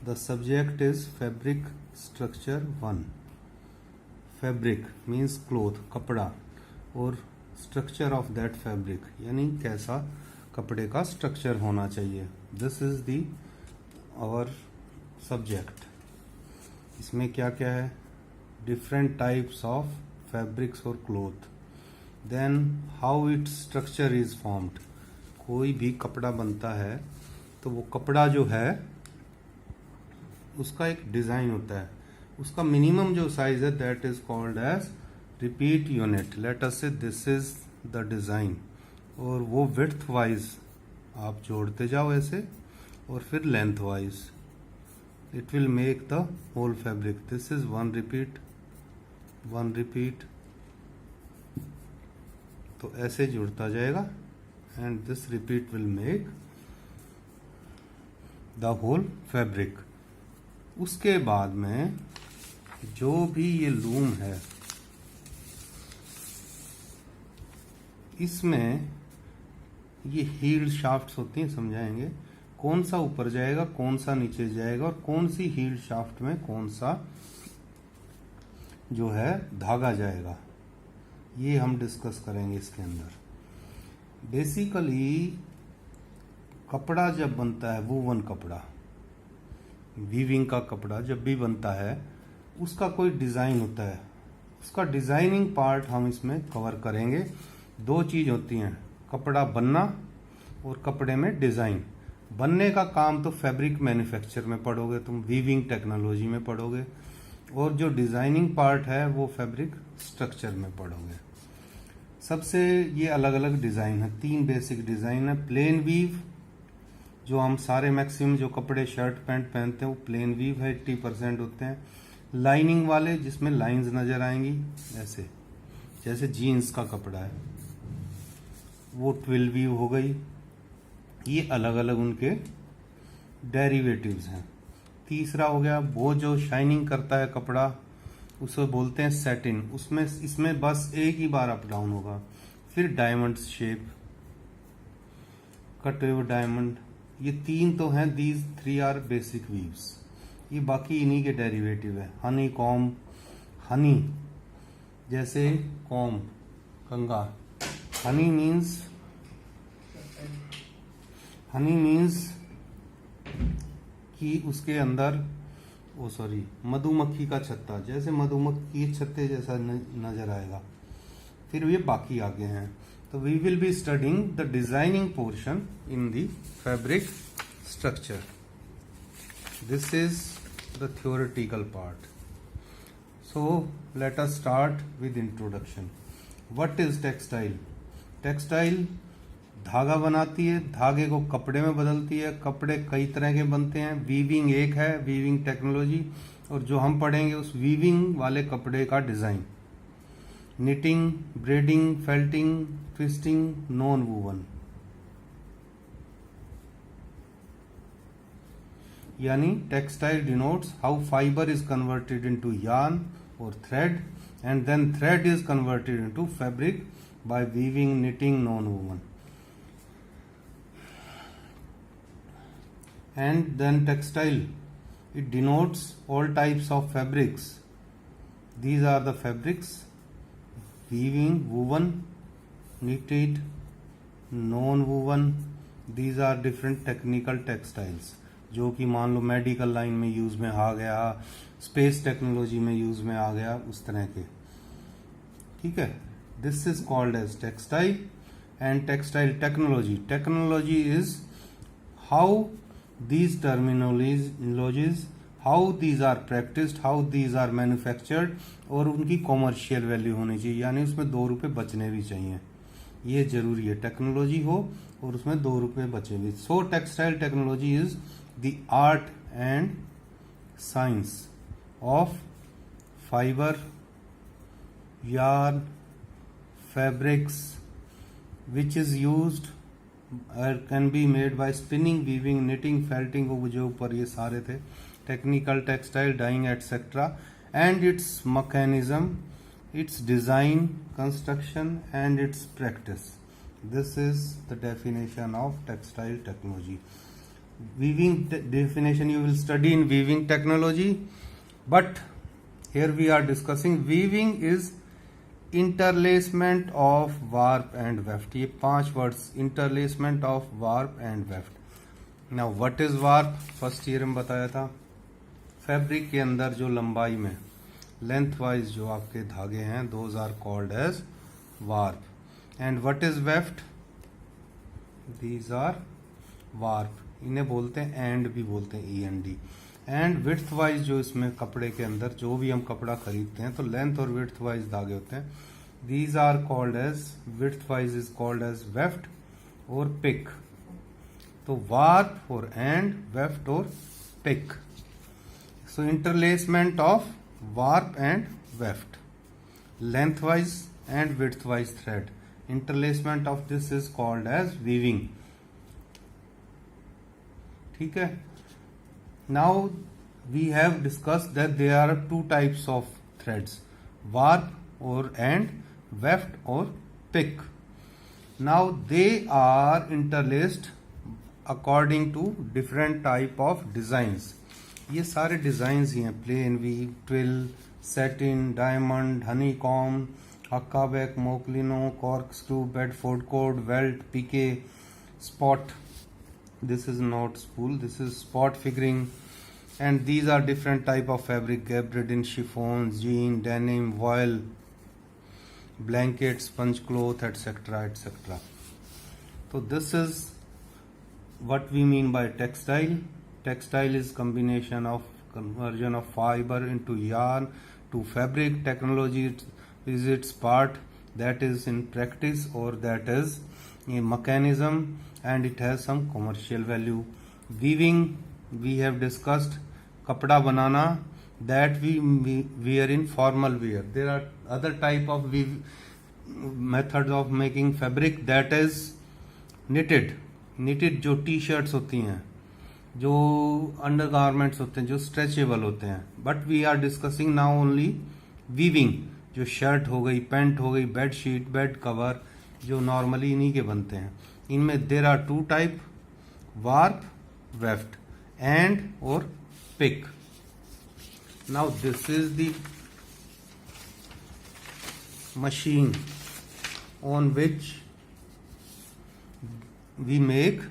the subject is fabric structure 1. Fabric means cloth, कपड़ा, और structure of that fabric यानी कैसा कपड़े का स्ट्रक्चर होना चाहिए. This is the our subject. इसमें क्या क्या है? Different types of fabrics or cloth. Then how its structure is formed. कोई भी कपड़ा बनता है तो वो कपड़ा जो है उसका एक डिज़ाइन होता है. उसका मिनिमम जो साइज है that is called as repeat unit. Let us say this is the design, और वो विड्थ वाइज आप जोड़ते जाओ ऐसे, और फिर length wise it will make the whole fabric. This is one repeat, तो ऐसे जुड़ता जाएगा and this repeat will make the whole fabric. उसके बाद में जो भी ये लूम है इसमें ये हील्ड शाफ्ट्स होती हैं, समझाएंगे कौन सा ऊपर जाएगा कौन सा नीचे जाएगा और कौन सी हील्ड शाफ्ट में कौन सा जो है धागा जाएगा, ये हम डिस्कस करेंगे इसके अंदर. बेसिकली कपड़ा जब बनता है, वूवन कपड़ा, वीविंग का कपड़ा जब भी बनता है उसका कोई डिज़ाइन होता है. उसका डिज़ाइनिंग पार्ट हम इसमें कवर करेंगे. दो चीज़ होती हैं, कपड़ा बनना और कपड़े में डिज़ाइन. बनने का काम तो फैब्रिक मैन्युफैक्चर में पढ़ोगे तुम, वीविंग टेक्नोलॉजी में पढ़ोगे, और जो डिज़ाइनिंग पार्ट है वो फैब्रिक स्ट्रक्चर में पढ़ोगे. सबसे ये अलग अलग डिज़ाइन है, 3 बेसिक डिज़ाइन है. प्लेन वीव, जो हम सारे मैक्सिमम जो कपड़े शर्ट पैंट पहनते हैं वो प्लेन वीव है, 80% होते हैं. लाइनिंग वाले जिसमें लाइंस नजर आएंगी ऐसे, जैसे जीन्स का कपड़ा है वो ट्विल वीव हो गई. ये अलग अलग उनके डेरिवेटिव्स हैं. तीसरा हो गया वो जो शाइनिंग करता है कपड़ा, उसे बोलते हैं सैटिन. उसमें इसमें बस एक ही बार अप डाउन होगा. फिर डायमंड शेप, कट हुए डायमंड, ये 3 तो हैं. These 3 are basic weaves. ये बाकी इन्हीं के डेरिवेटिव है. हनी कॉम, हनी जैसे कॉम कंगा. हनी मीन्स कि उसके अंदर मधुमक्खी का छत्ता, जैसे मधुमक्खी के छत्ते जैसा नजर आएगा. फिर ये बाकी आगे हैं. तो we will be studying the designing portion in the fabric structure. This is the theoretical part. So let us start with introduction. What is textile? Textile धागा बनाती है, धागे को कपड़े में बदलती है. कपड़े कई तरह के बनते हैं. वीविंग एक है, वीविंग टेक्नोलॉजी, और जो हम पढ़ेंगे उस वीविंग वाले कपड़े का design. Knitting, braiding, felting, twisting, non woven, यानी textile denotes how fibre is converted into yarn और thread, and then thread is converted into fabric by weaving, knitting, non woven. And then textile, it denotes all types of fabrics. These are the fabrics: weaving, woven, knitted, non-woven. These are different technical textiles जो कि मान लो medical line में use में आ गया, space technology में use में आ गया, उस तरह के. ठीक है. This is called as textile and textile technology. Technology is how these terminologies, how these are practiced, how these are manufactured, और उनकी कॉमर्शियल वैल्यू होनी चाहिए, यानी उसमें 2 रुपए बचने भी चाहिए. ये जरूरी है, टेक्नोलॉजी हो और उसमें 2 रुपए बचे भी. So textile technology is the art and science of fibre, yarn, fabrics which is used can be made by spinning, weaving, knitting, felting, वो जो ऊपर ये सारे थे, technical, textile, dyeing etcetera, and its mechanism, its design, construction and its practice. This is the definition of textile technology. weaving definition you will study in weaving technology, but here we are discussing weaving is interlacement of warp and weft. ये 5 words, interlacement of warp and weft. Now what is warp? First year में बताया था, fabric के अंदर जो लंबाई में length wise जो आपके धागे हैं, those are called as warp. And what is weft? These are warp. इन्हें बोलते हैं एंड भी बोलते हैं, END. एंड विड्थ वाइज जो इसमें कपड़े के अंदर जो भी हम कपड़ा खरीदते हैं तो लेंथ और विड्थ वाइज धागे होते हैं. These are called as, width wise is called as weft और पिक. तो वार्प और एंड, वेफ्ट और pick. So interlacement of warp and weft, length wise and width wise thread. Interlacement of this is called as weaving. ठीक है. Now we have discussed that there are 2 types of threads, warp or and, weft or pick. Now they are interlaced according to different type of designs. ये सारे designs ही हैं, plain weave, twill, satin, diamond, honeycomb, huckaback, mock leno, cork screw, Bedford cord, welt, pique, spot. This is not spool, this is spot figuring. And these are different type of fabric, gabardine, chiffon, jean, denim, voile, blanket, sponge cloth, etc, etc. So this is what we mean by textile. Textile is combination of conversion of fiber into yarn to fabric. Technology is its part, that is in practice, or that is a mechanism, and it has some commercial value. Weaving we have discussed, kapda banana, that we wear in formal wear. There are other type of methods of making fabric, that is knitted. knitted जो T-shirts होती हैं, जो under garments होते हैं, जो stretchable होते हैं. But we are discussing now only weaving, जो शर्ट हो गई, पैंट हो गई, बेड शीट, बेड कवर, जो नॉर्मली इन्हीं के बनते हैं. इनमें there are 2 type, warp, weft, end और pick. Now this is the machine on which we make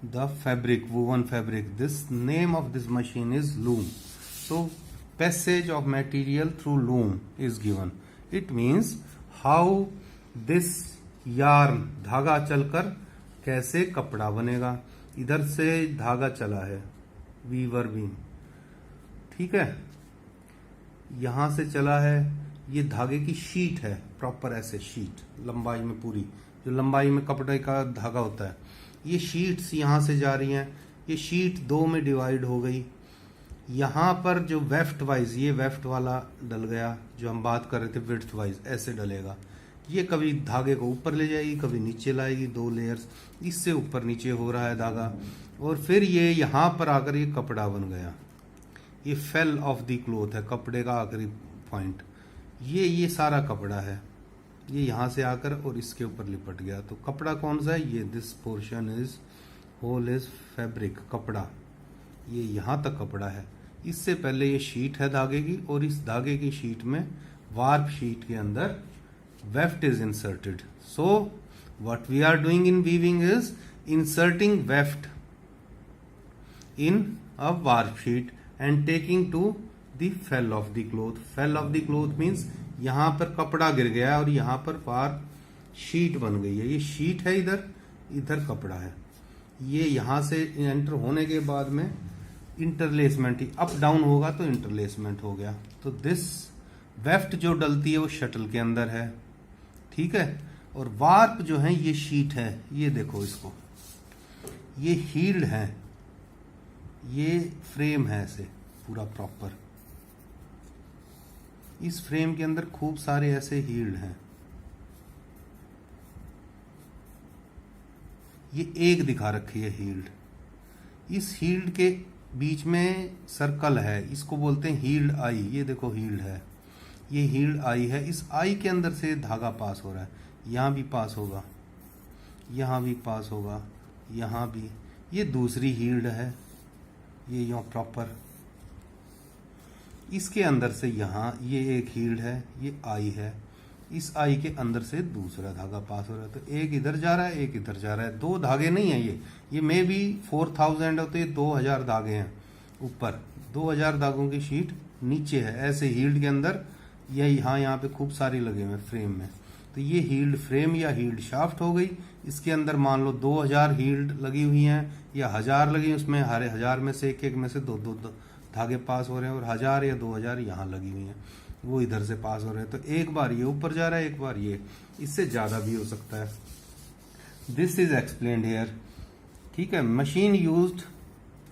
the fabric, woven fabric. This name of this machine is loom. So passage of material through loom is given. It means how this yarn, धागा चलकर कैसे कपड़ा बनेगा. इधर से धागा चला है, वीवर बीम, ठीक है, यहां से चला है, ये धागे की शीट है, प्रॉपर ऐसे शीट लंबाई में, पूरी जो लंबाई में कपड़े का धागा होता है, ये शीट्स यहां से जा रही हैं. ये शीट 2 में डिवाइड हो गई. यहां पर जो वेफ्ट वाइज, ये वेफ्ट वाला डल गया, जो हम बात कर रहे थे विड्थ वाइज, ऐसे डलेगा. ये कभी धागे को ऊपर ले जाएगी, कभी नीचे लाएगी, 2 लेयर्स, इससे ऊपर नीचे हो रहा है धागा. और फिर ये यहां पर आकर ये कपड़ा बन गया. ये फेल ऑफ द क्लोथ है, कपड़े का आखिरी पॉइंट. ये सारा कपड़ा है, ये यहां से आकर और इसके ऊपर लिपट गया. तो कपड़ा कौन सा है? ये this portion is whole is fabric, कपड़ा. ये यहां तक कपड़ा है. इससे पहले ये शीट है धागे की, और इस धागे की शीट में, वार्प शीट के अंदर, weft is inserted. So what we are doing in weaving is inserting weft in a warp sheet and taking to the fell of the cloth. Fell of the cloth means यहां पर कपड़ा गिर गया और यहां पर वार्प शीट बन गई है. ये शीट है, इधर कपड़ा है. ये यहां से एंटर होने के बाद में इंटरलेसमेंट, अप डाउन होगा तो इंटरलेसमेंट हो गया. तो दिस वेफ्ट जो डलती है वो शटल के अंदर है, ठीक है. और वार्प जो है ये शीट है, ये देखो इसको, ये हील्ड है, ये फ्रेम है ऐसे पूरा प्रॉपर. इस फ्रेम के अंदर खूब सारे ऐसे हील्ड हैं. ये एक दिखा रखी है हील्ड. इस हील्ड के बीच में सर्कल है, इसको बोलते हैं हील्ड आई. ये देखो हील्ड है, ये हील्ड आई है. इस आई के अंदर से धागा पास हो रहा है. यहां भी पास होगा, यहां भी पास होगा, यहां भी, ये दूसरी हील्ड है, ये यूँ प्रॉपर, इसके अंदर से यहाँ ये एक हील्ड है, ये आई है, इस आई के अंदर से दूसरा धागा पास हो रहा है। तो एक इधर जा रहा है, एक इधर जा रहा है। दो धागे नहीं है ये मे भी 4000 होते, 2000 धागे हैं ऊपर, 2000 धागों की शीट नीचे है। ऐसे हील्ड के अंदर ये यहाँ पे खूब सारी लगे हुए फ्रेम में। तो ये हील्ड फ्रेम या हील्ड शाफ्ट हो गई। इसके अंदर मान लो 2000 हील्ड लगी हुई हैं या 1000 लगी, उसमें हर 1000 में से एक में से दो धागे पास हो रहे हैं, और 1000 या 2000 यहाँ लगी हुई हैं, वो इधर से पास हो रहे हैं। तो एक बार ये ऊपर जा रहा है, एक बार ये, इससे ज्यादा भी हो सकता है। This is explained here. ठीक है, machine used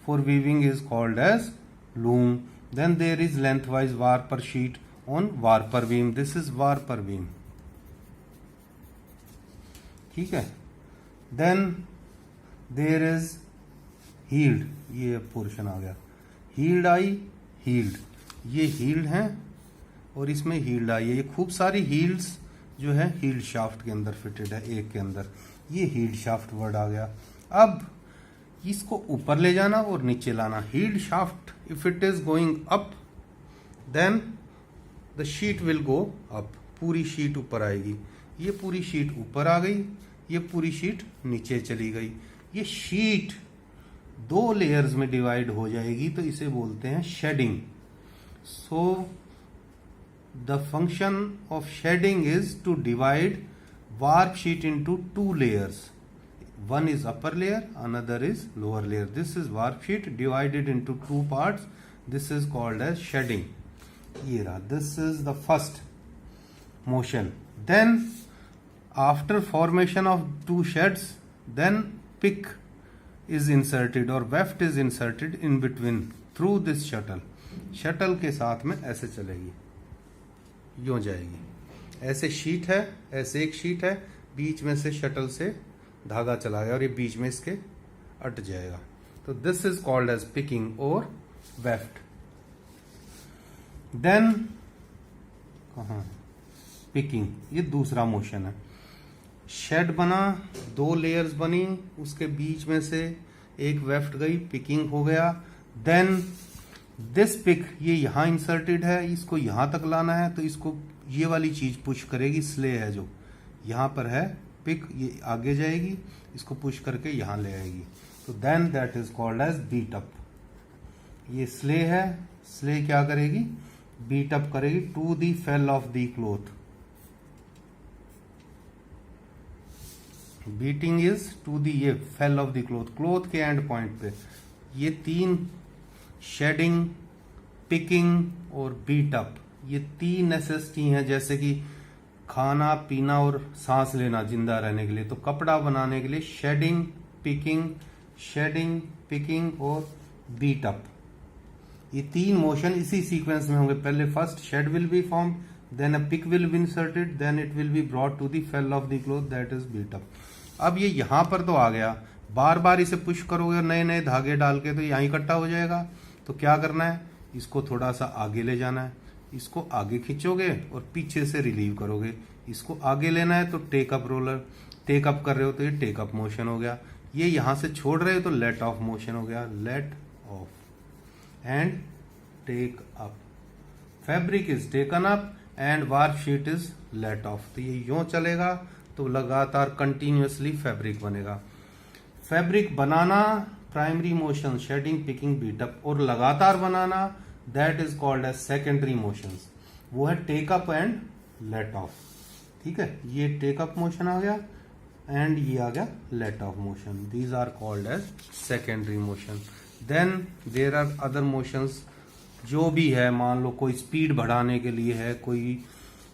for weaving is called as loom. Then there is lengthwise warper sheet on warper beam, this is warper beam. ठीक है, देन देयर इज हील्ड, ये पोर्शन आ गया, हील्ड आई, heald, ये heald है और इसमें हील्ड आई है। ये खूब सारी हील्ड्स जो है हील्ड शाफ्ट के अंदर फिटेड है, एक के अंदर, ये हील्ड शाफ्ट वर्ड आ गया। अब इसको ऊपर ले जाना और नीचे लाना। Heald shaft if it is going up then the sheet will go up, पूरी शीट ऊपर आएगी। ये पूरी शीट ऊपर आ गई, ये पूरी शीट नीचे चली गई। ये शीट दो लेयर्स में डिवाइड हो जाएगी, तो इसे बोलते हैं shading. So the function of shading is to divide warp sheet into two layers, one is upper layer, another is lower layer. This is warp sheet divided into two parts, this is called as shedding. ये रहा, this is the first motion. Then after formation of two sheds, then pick is inserted or weft is inserted in between through this shuttle. shuttle के साथ में ऐसे चलेगी, यूं जाएगी। ऐसे शीट है, ऐसे एक शीट है, बीच में से शटल से धागा चला गया और ये बीच में इसके अट जाएगा। तो this is called as picking और वेफ्ट। देन कहाँ पिकिंग, ये दूसरा मोशन है। शेड बना, दो लेयर्स बनी, उसके बीच में से एक वेफ्ट गई, पिकिंग हो गया। देन दिस पिक, ये यहां इंसर्टेड है, इसको यहां तक लाना है, तो इसको ये वाली चीज पुश करेगी, स्ले है जो यहां पर है, पिक, ये आगे जाएगी, इसको पुश करके यहां ले आएगी। तो then that is called as beat up. ये स्ले है, स्ले क्या करेगी, बीट अप करेगी to the fell of the cloth. Beating is to the, ये fell of the cloth, cloth के एंड पॉइंट पे। ये तीन, शेडिंग, पिकिंग और बीट अप, ये तीन नेसेसिटी हैं, जैसे कि खाना पीना और सांस लेना जिंदा रहने के लिए। तो कपड़ा बनाने के लिए शेडिंग, पिकिंग और बीट अप, ये तीन मोशन इसी सीक्वेंस में होंगे। पहले first shed will be form, then a pick will be inserted, then it will be brought to the fell of the cloth, that is beat up. अब ये यहां पर तो आ गया, बार बार इसे पुश करोगे और नए नए धागे डाल के तो यहाँ इकट्ठा हो जाएगा। तो क्या करना है, इसको थोड़ा सा आगे ले जाना है, इसको आगे खींचोगे और पीछे से रिलीव करोगे। इसको आगे लेना है तो take up roller, take up कर रहे हो तो ये टेक अप मोशन हो गया। ये यहां से छोड़ रहे हो तो लेट ऑफ मोशन हो गया, let off and take up. Fabric is taken up and warp sheet is let off. तो ये यूं चलेगा तो लगातार कंटिन्यूअसली फैब्रिक बनेगा। फैब्रिक बनाना primary motion, shedding, picking, beat up, और लगातार बनाना that is called as secondary motions, वो है take up and let off. ठीक है, ये टेक अप मोशन आ गया एंड ये आ गया let off motion, these are called as secondary motion. Then there are other motions, जो भी है, मान लो कोई स्पीड बढ़ाने के लिए है, कोई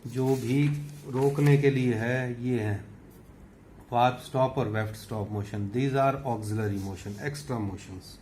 जो भी रोकने के लिए है, ये है वार्प स्टॉप और weft stop motion, these are auxiliary motion, extra motions.